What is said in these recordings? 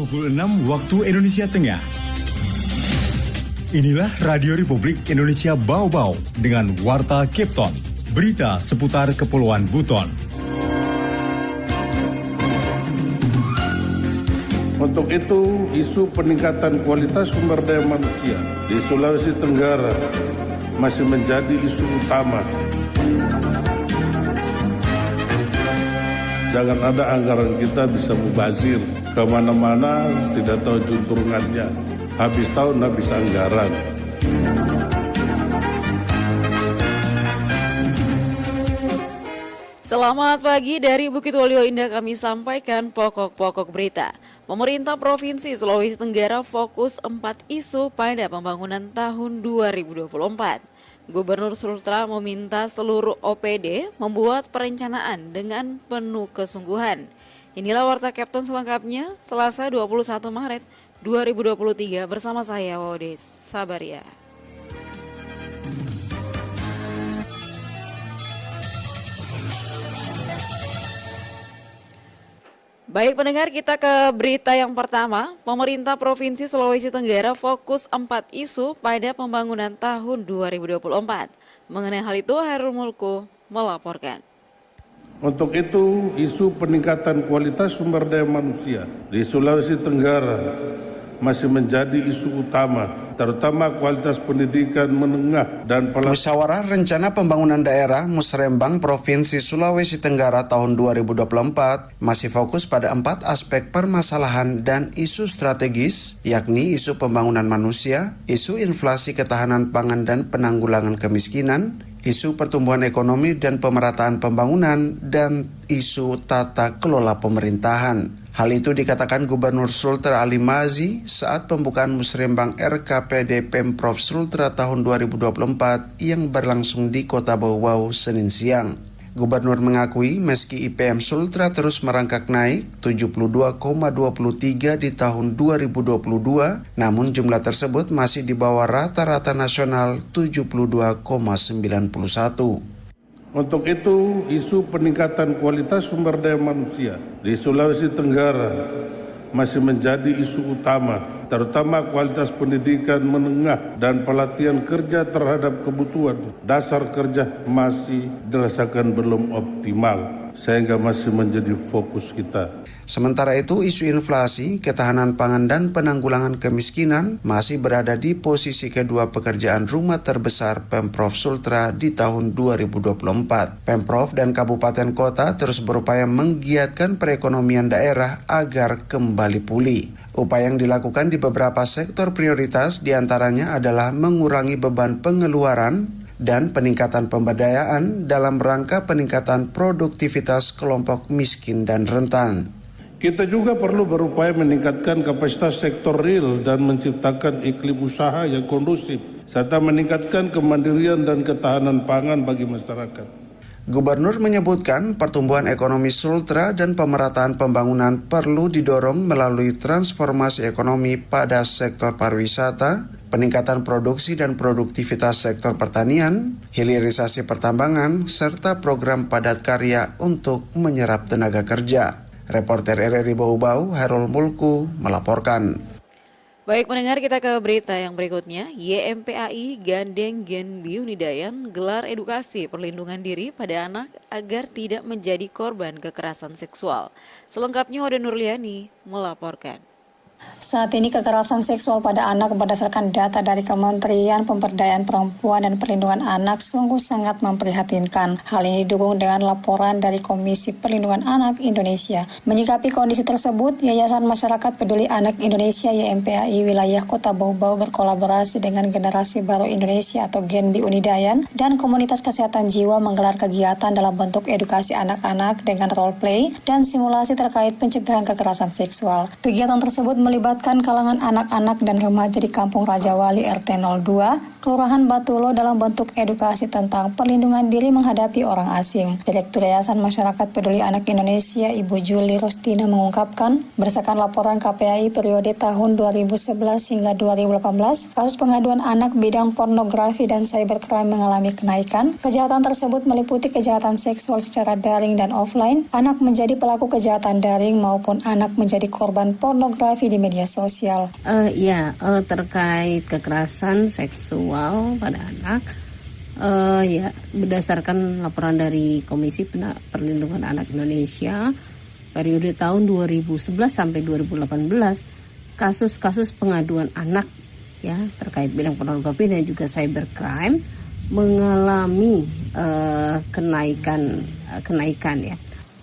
Pukul 6 waktu Indonesia Tengah. Inilah Radio Republik Indonesia Bau-Bau dengan Warta Kepton. Berita seputar Kepulauan Buton. Untuk itu, isu peningkatan kualitas sumber daya manusia di Sulawesi Tenggara masih menjadi isu utama. Jangan ada anggaran kita bisa mubazir kemana-mana, tidak tahu junturungannya. Habis tahun, habis anggaran. Selamat pagi dari Bukit Waluyo Indah, kami sampaikan pokok-pokok berita. Pemerintah Provinsi Sulawesi Tenggara fokus 4 isu pada pembangunan tahun 2024. Gubernur Sultra meminta seluruh OPD membuat perencanaan dengan penuh kesungguhan. Inilah Warta Kepton selengkapnya, Selasa 21 Maret 2023 bersama saya Waude Sabaria. Baik pendengar, kita ke berita yang pertama. Pemerintah Provinsi Sulawesi Tenggara fokus 4 isu pada pembangunan tahun 2024. Mengenai hal itu, Hairul Mulku melaporkan. Untuk itu, isu peningkatan kualitas sumber daya manusia di Sulawesi Tenggara masih menjadi isu utama, terutama kualitas pendidikan menengah dan Musyawarah Rencana Pembangunan Daerah Musrembang Provinsi Sulawesi Tenggara tahun 2024 masih fokus pada 4 aspek permasalahan dan isu strategis, yakni isu pembangunan manusia, isu inflasi ketahanan pangan dan penanggulangan kemiskinan, isu pertumbuhan ekonomi dan pemerataan pembangunan, dan isu tata kelola pemerintahan. Hal itu dikatakan Gubernur Sultra Ali Mazi saat pembukaan Musrembang RKPD Pemprov Sultra tahun 2024 yang berlangsung di Kota Bau-Bau Senin siang. Gubernur mengakui meski IPM Sultra terus merangkak naik 72,23 di tahun 2022, namun jumlah tersebut masih di bawah rata-rata nasional 72,91. Untuk itu, isu peningkatan kualitas sumber daya manusia di Sulawesi Tenggara masih menjadi isu utama, terutama kualitas pendidikan menengah dan pelatihan kerja terhadap kebutuhan dasar kerja masih dirasakan belum optimal, sehingga masih menjadi fokus kita. Sementara itu, isu inflasi, ketahanan pangan dan penanggulangan kemiskinan masih berada di posisi kedua pekerjaan rumah terbesar Pemprov Sultra di tahun 2024. Pemprov dan kabupaten kota terus berupaya menggiatkan perekonomian daerah agar kembali pulih. Upaya yang dilakukan di beberapa sektor prioritas diantaranya adalah mengurangi beban pengeluaran dan peningkatan pemberdayaan dalam rangka peningkatan produktivitas kelompok miskin dan rentan. Kita juga perlu berupaya meningkatkan kapasitas sektor real dan menciptakan iklim usaha yang kondusif, serta meningkatkan kemandirian dan ketahanan pangan bagi masyarakat. Gubernur menyebutkan pertumbuhan ekonomi Sultra dan pemerataan pembangunan perlu didorong melalui transformasi ekonomi pada sektor pariwisata, peningkatan produksi dan produktivitas sektor pertanian, hilirisasi pertambangan, serta program padat karya untuk menyerap tenaga kerja. Reporter RRI Bau-Bau, Hairul Mulku, melaporkan. Baik pendengar, kita ke berita yang berikutnya. YMPAI gandeng Genbi Unidayan gelar edukasi perlindungan diri pada anak agar tidak menjadi korban kekerasan seksual. Selengkapnya Ode Nurliani melaporkan. Saat ini kekerasan seksual pada anak berdasarkan data dari Kementerian Pemberdayaan Perempuan dan Perlindungan Anak sungguh sangat memprihatinkan. Hal ini didukung dengan laporan dari Komisi Perlindungan Anak Indonesia. Menyikapi kondisi tersebut, Yayasan Masyarakat Peduli Anak Indonesia YMPAI wilayah Kota Bau-Bau berkolaborasi dengan Generasi Baru Indonesia atau Genbi Unidayan dan Komunitas Kesehatan Jiwa menggelar kegiatan dalam bentuk edukasi anak-anak dengan role play dan simulasi terkait pencegahan kekerasan seksual. Kegiatan tersebut melibatkan kalangan anak-anak dan remaja di Kampung Rajawali RT 02, Kelurahan Batulo dalam bentuk edukasi tentang perlindungan diri menghadapi orang asing. Direktur Yayasan Masyarakat Peduli Anak Indonesia, Ibu Juli Rustina mengungkapkan, berdasarkan laporan KPAI periode tahun 2011 hingga 2018, kasus pengaduan anak bidang pornografi dan cybercrime mengalami kenaikan. Kejahatan tersebut meliputi kejahatan seksual secara daring dan offline, anak menjadi pelaku kejahatan daring maupun anak menjadi korban pornografi di media sosial. Terkait kekerasan seksual pada anak, berdasarkan laporan dari Komisi Perlindungan Anak Indonesia periode tahun 2011 sampai 2018, kasus-kasus pengaduan anak terkait bidang pornografi dan juga cybercrime mengalami kenaikan ya.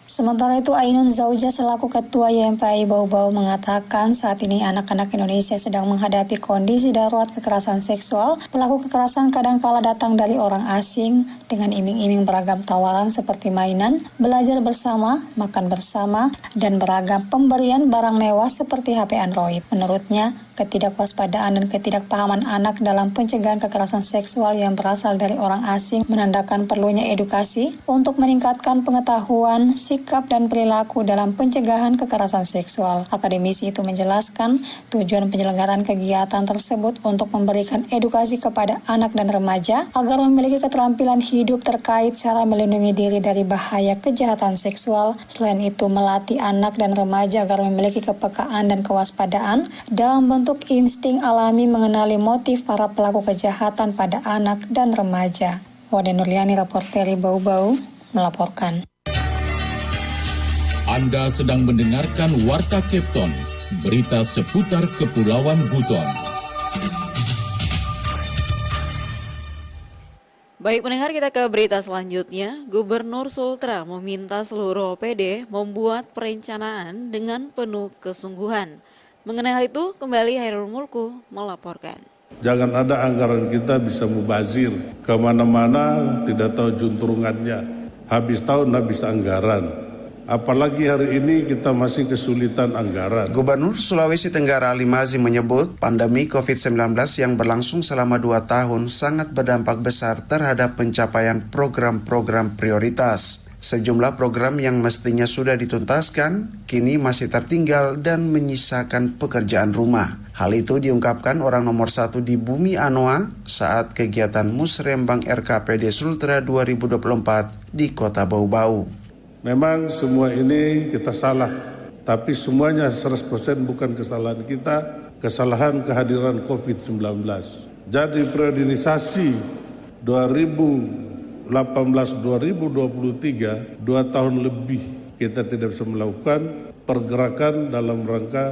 Sementara itu, Ainun Zauja selaku Ketua YMPI Bau-Bau mengatakan saat ini anak-anak Indonesia sedang menghadapi kondisi darurat kekerasan seksual. Pelaku kekerasan kadangkala datang dari orang asing dengan iming-iming beragam tawaran seperti mainan, belajar bersama, makan bersama, dan beragam pemberian barang mewah seperti HP Android. Menurutnya, ketidakpaspadaan dan ketidakpahaman anak dalam pencegahan kekerasan seksual yang berasal dari orang asing menandakan perlunya edukasi untuk meningkatkan pengetahuan, sikap, dan perilaku dalam pencegahan kekerasan seksual. Akademisi itu menjelaskan tujuan penyelenggaraan kegiatan tersebut untuk memberikan edukasi kepada anak dan remaja agar memiliki keterampilan hidup terkait cara melindungi diri dari bahaya kejahatan seksual. Selain itu, melatih anak dan remaja agar memiliki kepekaan dan kewaspadaan dalam bentuk insting alami mengenali motif para pelaku kejahatan pada anak dan remaja. Wade Nurliani, reporteri Bau-Bau, melaporkan. Anda sedang mendengarkan Warta Kepton, berita seputar Kepulauan Buton. Baik pendengar, kita ke berita selanjutnya. Gubernur Sultra meminta seluruh OPD membuat perencanaan dengan penuh kesungguhan. Mengenai hal itu, kembali Hairul Mulku melaporkan. Jangan ada anggaran kita bisa mubazir kemana-mana, tidak tahu junturungannya. Habis tahun habis anggaran. Apalagi hari ini kita masih kesulitan anggaran. Gubernur Sulawesi Tenggara Ali Mazzi menyebut pandemi COVID-19 yang berlangsung selama 2 tahun sangat berdampak besar terhadap pencapaian program-program prioritas. Sejumlah program yang mestinya sudah dituntaskan, kini masih tertinggal dan menyisakan pekerjaan rumah. Hal itu diungkapkan orang nomor 1 di Bumi Anoa saat kegiatan Musrembang RKPD Sultra 2024 di Kota Bau-Bau. Memang semua ini kita salah, tapi semuanya 100% bukan kesalahan kita, kesalahan kehadiran COVID-19. Jadi priorisasi 2018-2023, 2 tahun lebih kita tidak bisa melakukan pergerakan dalam rangka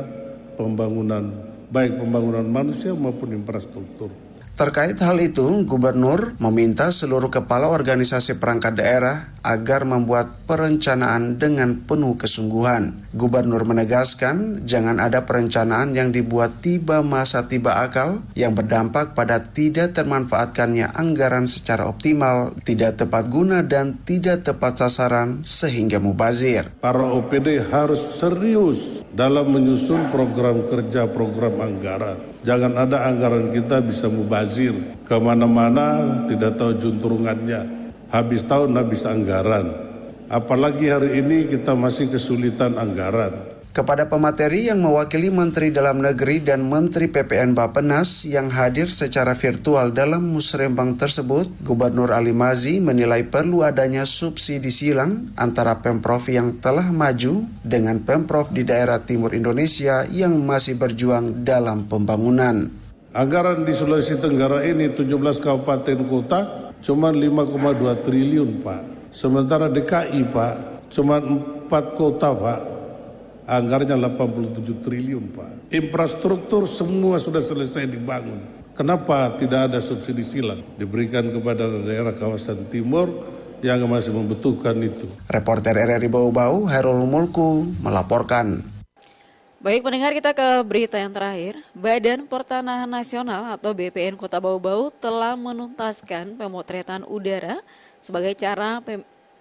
pembangunan, baik pembangunan manusia maupun infrastruktur. Terkait hal itu, Gubernur meminta seluruh kepala organisasi perangkat daerah agar membuat perencanaan dengan penuh kesungguhan. Gubernur menegaskan jangan ada perencanaan yang dibuat tiba masa tiba akal yang berdampak pada tidak termanfaatkannya anggaran secara optimal, tidak tepat guna dan tidak tepat sasaran sehingga mubazir. Para OPD harus serius dalam menyusun program kerja, program anggaran. Jangan ada anggaran kita bisa mubazir kemana-mana, tidak tahu junturungannya. Habis tahun habis anggaran. Apalagi hari ini kita masih kesulitan anggaran. Kepada pemateri yang mewakili Menteri Dalam Negeri dan Menteri PPN Bappenas yang hadir secara virtual dalam musrembang tersebut, Gubernur Ali Mazzi menilai perlu adanya subsidi silang antara Pemprov yang telah maju dengan Pemprov di daerah timur Indonesia yang masih berjuang dalam pembangunan. Anggaran di Sulawesi Tenggara ini 17 kabupaten kota cuma 5,2 triliun Pak. Sementara DKI Pak cuma 4 kota Pak. Anggarannya 87 triliun Pak. Infrastruktur semua sudah selesai dibangun. Kenapa tidak ada subsidi silang diberikan kepada daerah kawasan timur yang masih membutuhkan itu? Reporter RRI Bau-Bau, Hairul Mulku melaporkan. Baik pendengar, kita ke berita yang terakhir. Badan Pertanahan Nasional atau BPN Kota Bau-Bau telah menuntaskan pemotretan udara sebagai cara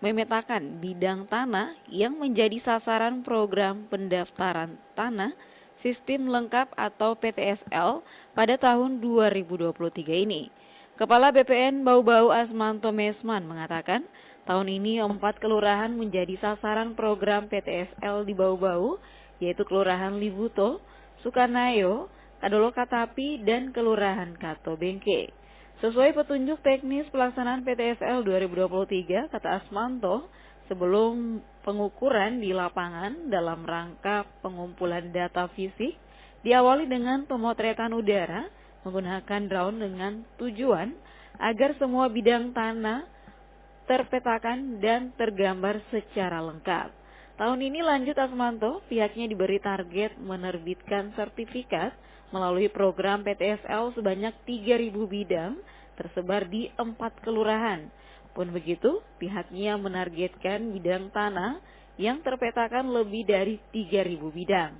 memetakan bidang tanah yang menjadi sasaran program pendaftaran tanah Sistem Lengkap atau PTSL pada tahun 2023 ini. Kepala BPN Bau-Bau Asmanto Mesman mengatakan, tahun ini 4 kelurahan menjadi sasaran program PTSL di Bau-Bau, yaitu Kelurahan Libuto, Sukarnayo, Kadolokatapi, dan Kelurahan Kato Bengke. Sesuai petunjuk teknis pelaksanaan PTSL 2023, kata Asmanto, sebelum pengukuran di lapangan dalam rangka pengumpulan data fisik, diawali dengan pemotretan udara menggunakan drone dengan tujuan agar semua bidang tanah terpetakan dan tergambar secara lengkap. Tahun ini, lanjut Asmanto, pihaknya diberi target menerbitkan sertifikat melalui program PTSL sebanyak 3.000 bidang tersebar di 4 kelurahan. Pun begitu, pihaknya menargetkan bidang tanah yang terpetakan lebih dari 3.000 bidang.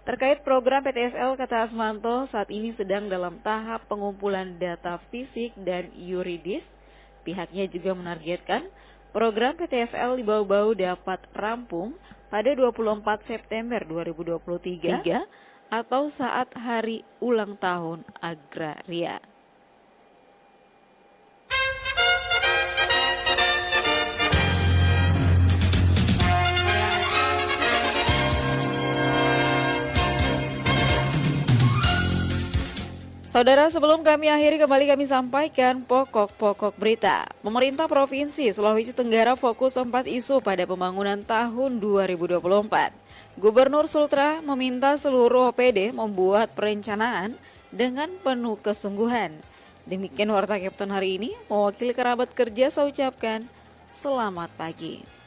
Terkait program PTSL, kata Asmanto, saat ini sedang dalam tahap pengumpulan data fisik dan yuridis. Pihaknya juga menargetkan program PTSL di Bau-Bau dapat rampung pada 24 September 2023 atau saat hari ulang tahun agraria. Saudara, sebelum kami akhiri, kembali kami sampaikan pokok-pokok berita. Pemerintah Provinsi Sulawesi Tenggara fokus 4 isu pada pembangunan tahun 2024. Gubernur Sultra meminta seluruh OPD membuat perencanaan dengan penuh kesungguhan. Demikian Warta Kapten hari ini, mewakili kerabat kerja saya ucapkan selamat pagi.